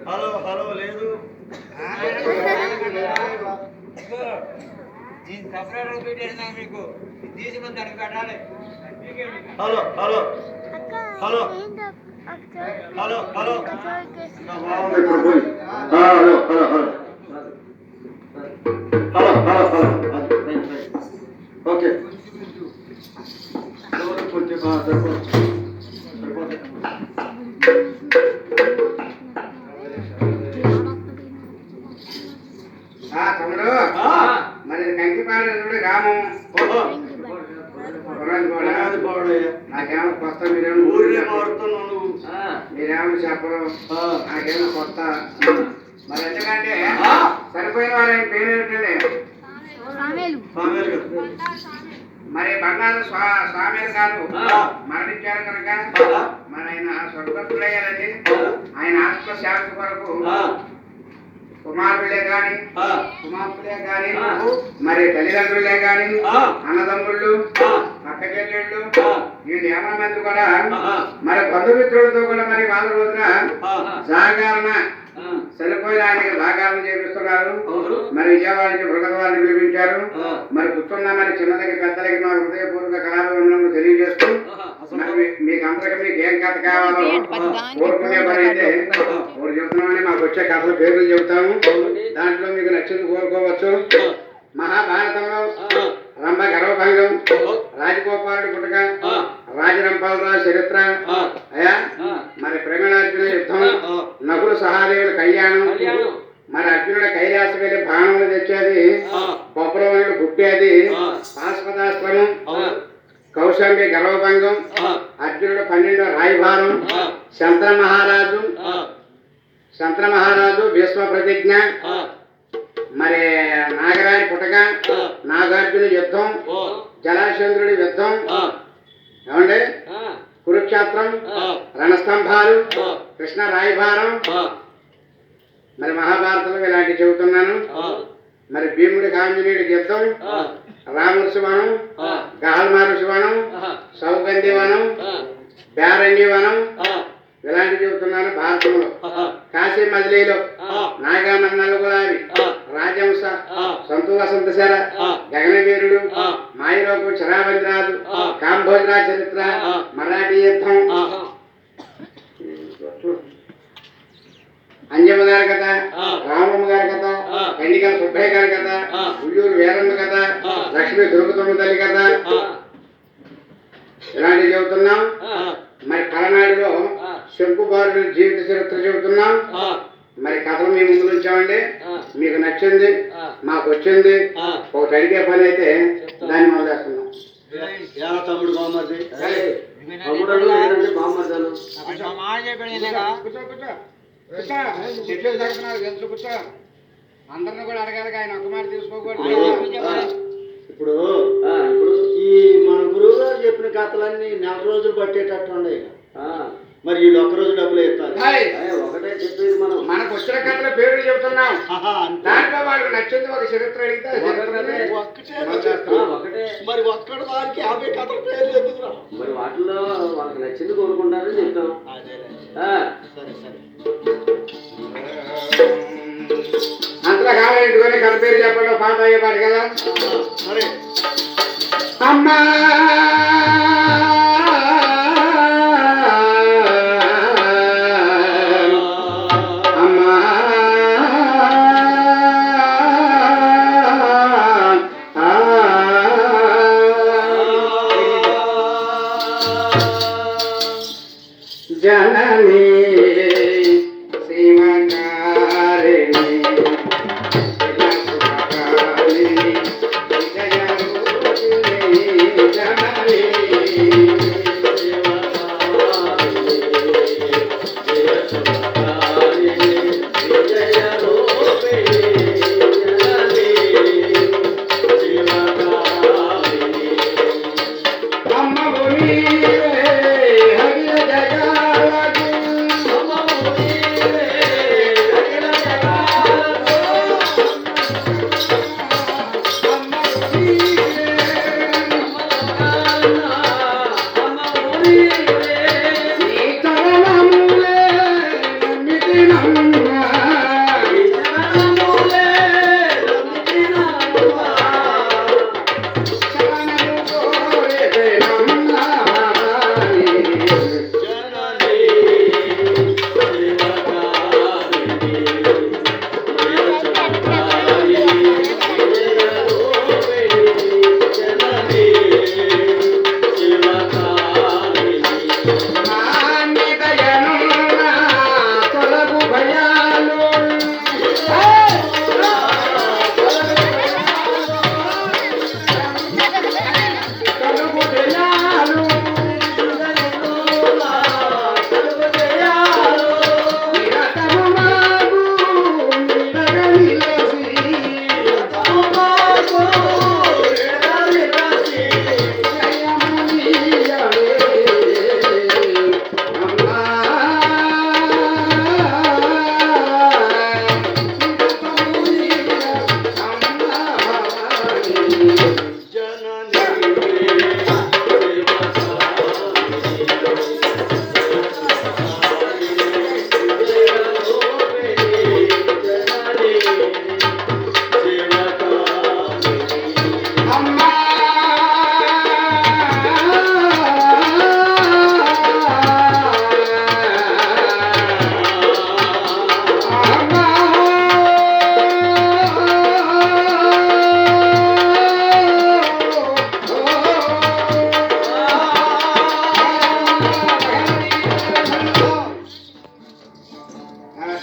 Hello hello లేదు separate పెట్టేసినా మీకు తీసి దానికి పెట్టాలి. Hello hello hello hello hello hello hello hello hello hello okay కొంచెం తమ్ముడు మరి కంకిపాడు గ్రామం నాకేమో కొత్త మీరేమో ఊరినే మారుతున్నాను మీరేమో చెప్పడం నాకేమో కొత్త మరి ఎందుకంటే సరిపోయిన వారి పేరు ఏంటండి మరి బంగారు స్వామి గారు మరణించారు కనుక మరి ఆయన స్వర్గస్థులయ్యారని ఆయన ఆత్మ శాంతి కొరకు కుమారులే గాని కుమార్తెలే గాని మరి తల్లిదండ్రులే గాని అన్నదమ్ముళ్ళు అక్క చెల్లెళ్ళు వీళ్ళు 50 మంది కూడా మరి బంధుమిత్రులతో కూడా మరి వాళ్ళ రోజున జాగరణ చనిపోయిన ఆయనకి జాగరణ చేపిస్తున్నారు. మరి విజయవాడ నుంచి బృహత వారిని పిలిపించారు. మరి కూర్చున్నా మరి చిన్నదకి పెద్దలకి మా హృదయపూర్వక కళాభివందనలు తెలియజేస్తూ మరి మీకు అందరికీ మీకు ఏం కథ కావాలో కోరుకునే పని అయితే ఒకటి చెప్తున్నామని మాకు వచ్చే కథల పేర్లు చెబుతాము. దాంట్లో మీకు నచ్చింది కోరుకోవచ్చు. మహాభారతంలో రంభ గర్వభంగం, రాజగోపాలుడు పుట్టుక, రాజరంపాలరావు చరిత్ర, అయా మరి ప్రమేళార్జున యుద్ధం, నకులు సహాదేవుల కళ్యాణం, మరి అర్జునుడు కైలాస వెళ్ళి బాణములు తెచ్చేది, బొబ్బరవనుడు పుట్టేది, పాశుపతాశ్రమం, కౌశంబి గర్వభంగం, అర్జునుడు 12వ రాయభారం, శంతన మహారాజు భీష్మ ప్రతిజ్ఞ, మరి నాగరాజు పుట్టక, నాగార్జున యుద్ధం, జలాచంద్రుడి యుద్ధం, ఏమండి కురుక్షేత్రం, రణస్తంభాలు, కృష్ణ రాయభారం, మరి మహాభారతంలో ఇలాంటివి చెబుతున్నాను. మరి భీముడికి ఆంజనేయుడికి యుద్ధం, రామఋషి వనం, గహల్మహర్షి వనం, సౌగంధి వనం, బ్యారంగి వనం, ఇలాంటివి చెబుతున్నాను భారతంలో. కాశీ మజిలీలో నాగామన్నల గులాబీ, రాజంశ, సంతు వసంతశర, గగనవీరుడు, మాయలోకు చరాబంద్రాజు, కాంభోజరా చరిత్ర, మరాఠీ యుద్ధం, అంజమ్మ గారి కథ, రామమ్మ గారి కథ, కండికల సుబ్బయ్య గారి కథ, ఉయ్యూరు వీరమ్మ కథ, లక్ష్మీ దుర్గతమ్మ తల్లి కథ, ఇలాంటివి చెబుతున్నాం. మరి పలనాడులో శంకుబారుడు జీవిత చరిత్ర చెబుతున్నాం. మరి కథలు మీ ముందు ఉంచామండి. మీకు నచ్చింది, మాకు వచ్చింది, ఒకటి అడిగే పని అయితే దాన్ని మొదలేస్తున్నాం. తమ్ముడు బామ్మది చెట్లు తడుపున్నారు తెలుసు కూర్చో. అందరిని కూడా అడగాలి, ఆయన ఒక మాట తీసుకోకూడదు. ఇప్పుడు ఈ మన గురువు గారు చెప్పిన కథలన్నీ 4 రోజులు పట్టేటట్టు ఉన్నాయి. మరి వీళ్ళు 1 రోజు డబ్బులు ఇస్తారు. ఒకటే చెప్పేది మనం చెప్తున్నాం. ఆహా, అంతే. దాంట్లో వాళ్ళకి నచ్చింది ఒక చరిత్ర అడిగితే ఆ చరిత్రని ఒక్కటే మనం చేస్తాం. ఒకటే మరి ఒక్కడ దానికి 50 కథల పేర్లు ఎందుకురా? మరి వాటిల్లో వాళ్ళకి నచ్చింది కోరుకుంటారని చెప్తాం. అదేలే. ఆ, సరే సరే. అంతలో కావాలంటుకొని కథ పేరు చెప్పండి, పాట అయ్యే పాట కదా. సరే. అమ్మా అమ్మా జననీ శివకారిణి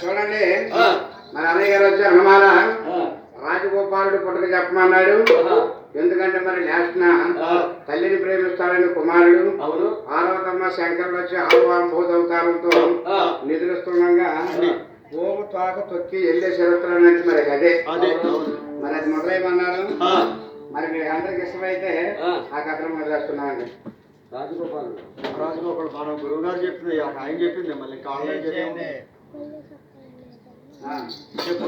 చూడండి, మన అన్నయ్య గారు వచ్చారు హనుమాల రాజగోపాలుడు పుట్టక చెప్పమన్నాడు. ఎందుకంటే మరి లాస్ట్న తల్లిని ప్రేమిస్తాడని కుమారుడు అవును. పార్వతమ్మ శంకరుడు వచ్చి ఆహ్వాంభూతవతారంతో నిద్రిస్తుండగా ఓము తోక తొక్కి వెళ్ళే చరిత్ర అన్నట్టు మరి అదే మరి అది మొదలైమన్నారు. మరి మీకు అందరికి ఇష్టమైతే ఆ కథను మొదలేస్తున్నామండి. రాజగోపాల్ రాజగోపాల్ మన గురువు గారు చెప్పింది, ఆయన చెప్పింది మళ్ళీ కాళ్ళు చెప్పు.